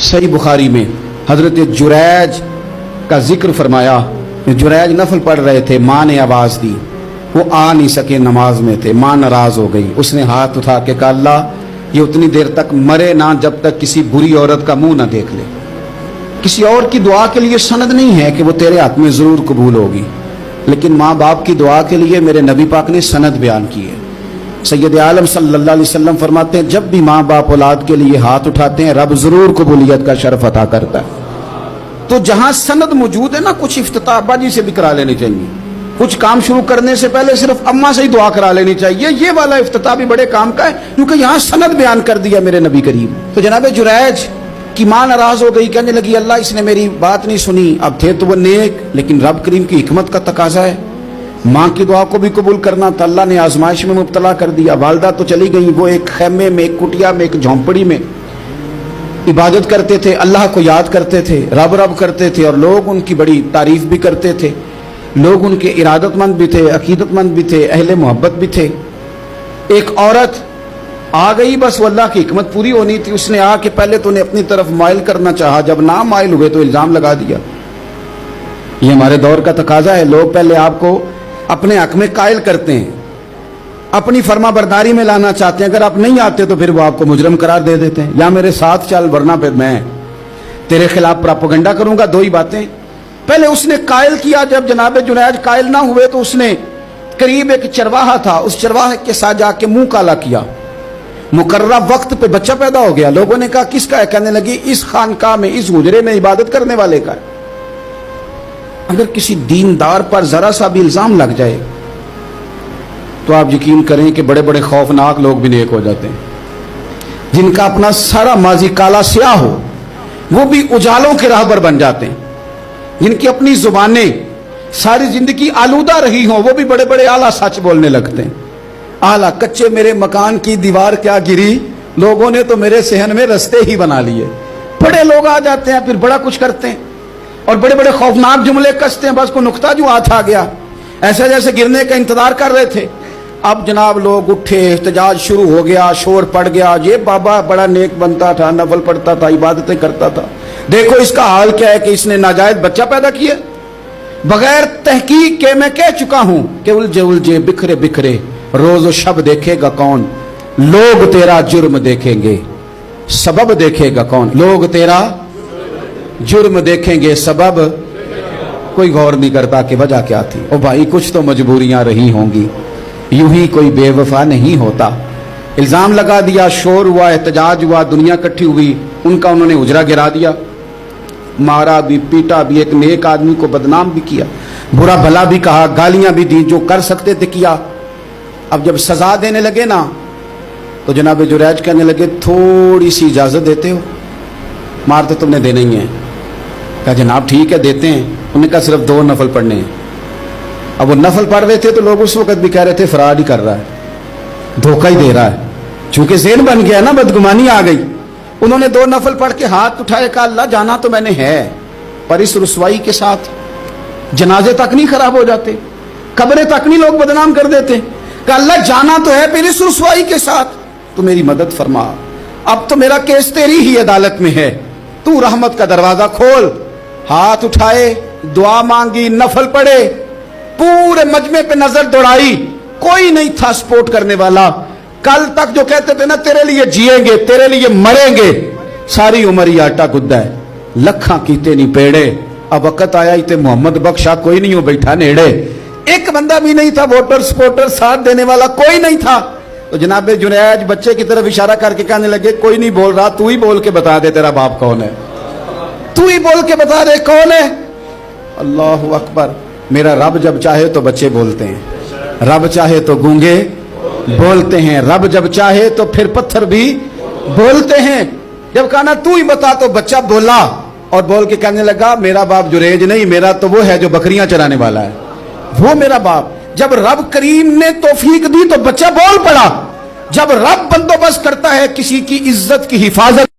सही बुखारी में हजरत जुरैज का जिक्र फरमाया। जुरैज नफल पढ़ रहे थे, माँ ने आवाज दी, वो आ नहीं सके, नमाज में थे, माँ नाराज हो गई। उसने हाथ उठा के कहा अल्लाह ये उतनी देर तक मरे ना जब तक किसी बुरी औरत का मुंह ना देख ले। किसी और की दुआ के लिए सनद नहीं है कि वो तेरे हाथ में जरूर कबूल होगी, लेकिन माँ बाप की दुआ के लिए मेरे नबी पाक ने सनद बयान की है। सैयद आलम सल्लल्लाहु अलैहि वसल्लम फरमाते हैं जब भी माँ बाप औलाद के लिए हाथ उठाते हैं रब जरूर कबूलियत का शर्फ अता करता है। तो जहां सनद मौजूद है ना, कुछ इफ्तिताह अब्बा जी से भी करा लेनी चाहिए, कुछ काम शुरू करने से पहले सिर्फ अम्मा से ही दुआ करा लेनी चाहिए। ये वाला इफ्तिताह भी बड़े काम का है क्योंकि यहाँ सनद बयान कर दिया मेरे नबी करीम। तो जनाब जुरैज की माँ नाराज हो गई, कहने लगी अल्लाह इसने मेरी बात नहीं सुनी। अब थे तो वो नेक, लेकिन रब करीम की हिकमत का तकाजा है, माँ की दुआ को भी कबूल करना था। अल्लाह ने आजमाइश में मुब्तला कर दिया। वालदा तो चली गई, वो एक खैमे में, एक कुटिया में, एक झोंपड़ी में इबादत करते थे, अल्लाह को याद करते थे, रब रब करते थे, और लोग उनकी बड़ी तारीफ भी करते थे। लोग उनके इरादतमंद भी थे, अकीदतमंद भी थे, अहले मोहब्बत भी थे। एक औरत आ गई, बस वो अल्लाह की हिकमत पूरी होनी थी। उसने आके पहले तो उन्हें अपनी तरफ माइल करना चाहा, जब ना माइल हुए तो इल्जाम लगा दिया। ये हमारे दौर का तकाजा है, लोग पहले आपको अपने हक में कायल करते हैं, अपनी फर्मा बरदारी में लाना चाहते हैं। अगर आप नहीं आते तो फिर वो आपको मुजरम करार दे देते हैं, या मेरे साथ चल वरना फिर मैं तेरे खिलाफ प्रोपेगेंडा करूंगा। दो ही बातें। पहले उसने कायल किया, जब जनाब जुनैज कायल ना हुए तो उसने करीब एक चरवाहा था, उस चरवाहे के साथ जाके मुंह काला किया। मुकर्रर वक्त पे बच्चा पैदा हो गया। लोगों ने कहा किसका है? कहने लगी इस खानकाह में, इस हुजरे में इबादत करने वाले का है। अगर किसी दीनदार पर जरा सा भी इल्जाम लग जाए तो आप यकीन करें कि बड़े बड़े खौफनाक लोग भी नेक हो जाते हैं। जिनका अपना सारा माजी काला स्याह हो वो भी उजालों के राहबर बन जाते हैं। जिनकी अपनी जुबानें सारी जिंदगी आलूदा रही हो वो भी बड़े बड़े आला सच बोलने लगते हैं। आला कच्चे मेरे मकान की दीवार क्या गिरी, लोगों ने तो मेरे सहन में रस्ते ही बना लिए। बड़े लोग आ जाते हैं, फिर बड़ा कुछ करते हैं और बड़े बड़े खौफनाक जुमले कसते हैं। बस को नुक्ता जो हाथ आ गया, ऐसे जैसे गिरने का इंतजार कर रहे थे। अब जनाब लोग उठे, एहतजाज शुरू हो गया, शोर पड़ गया। ये बाबा बड़ा नेक बनता था, नफल पढ़ता था, इबादतें करता था, देखो इसका हाल क्या है कि इसने नाजायज बच्चा पैदा किया। बगैर तहकीक के मैं कह चुका हूं कि उलझे उलझे बिखरे बिखरे रोज शब देखेगा कौन, लोग तेरा जुर्म देखेंगे सबब देखेगा कौन। लोग तेरा जुर्म देखेंगे सबब कोई गौर नहीं करता कि वजह क्या थी। ओ भाई कुछ तो मजबूरियां रही होंगी, यूं ही कोई बेवफा नहीं होता। इल्जाम लगा दिया, शोर हुआ, एहतजाज हुआ, दुनिया इकट्ठी हुई, उनका उन्होंने उजरा गिरा दिया, मारा भी, पीटा भी, एक नेक आदमी को बदनाम भी किया, बुरा भला भी कहा, गालियां भी दी, जो कर सकते थे किया। अब जब सजा देने लगे ना तो जनाब जुरैज कहने लगे थोड़ी सी इजाजत देते हो, मार तो तुमने देना ही है। कहा जनाब ठीक है देते हैं। उन्होंने कहा सिर्फ 2 नफल पढ़ने हैं। अब वो नफल पढ़ रहे थे तो लोग उस वक्त भी कह रहे थे फराड ही कर रहा है, धोखा ही दे रहा है। चूंकि ज़हन बन गया ना, बदगुमानी आ गई। उन्होंने 2 नफल पढ़ के हाथ उठाए, कहा अल्लाह जाना तो मैंने है, पर इस रुसवाई के साथ जनाजे तक नहीं खराब हो जाते, कब्रें तक नहीं लोग बदनाम कर देते। कहा अल्लाह जाना तो है, फिर इस रुसवाई के साथ तो मेरी मदद फरमा। अब तो मेरा केस तेरी ही अदालत में है, तू रहमत का दरवाजा खोल। हाथ उठाए, दुआ मांगी, नफल पढ़े, पूरे मजमे पे नजर दौड़ाई, कोई नहीं था सपोर्ट करने वाला। कल तक जो कहते थे ना तेरे लिए जिएंगे, तेरे लिए मरेंगे, सारी उम्र ही आटा गुद्दा है, लखा कीते नहीं पेड़े। अब वक्त आया ही ते मोहम्मद बख्शा कोई नहीं हो बैठा नेड़े। एक बंदा भी नहीं था, वोटर सपोर्टर साथ देने वाला कोई नहीं था। तो जनाब जुनैज बच्चे की तरफ इशारा करके कहने लगे कोई नहीं बोल रहा, तू ही बोल के बता दे तेरा बाप कौन है, तू ही बोल के बता दे कौन है। अल्लाहु अकबर। मेरा रब जब चाहे तो बच्चे बोलते हैं, रब चाहे तो गूंगे बोलते हैं, रब जब चाहे तो फिर पत्थर भी बोलते हैं। जब कहा ना तू ही बता तो बच्चा बोला और बोल के कहने लगा मेरा बाप जुरैज नहीं, मेरा तो वो है जो बकरियां चराने वाला है, वो मेरा बाप। जब रब करीम ने तौफीक दी तो बच्चा बोल पड़ा। जब रब बंदोबस्त करता है किसी की इज्जत की हिफाजत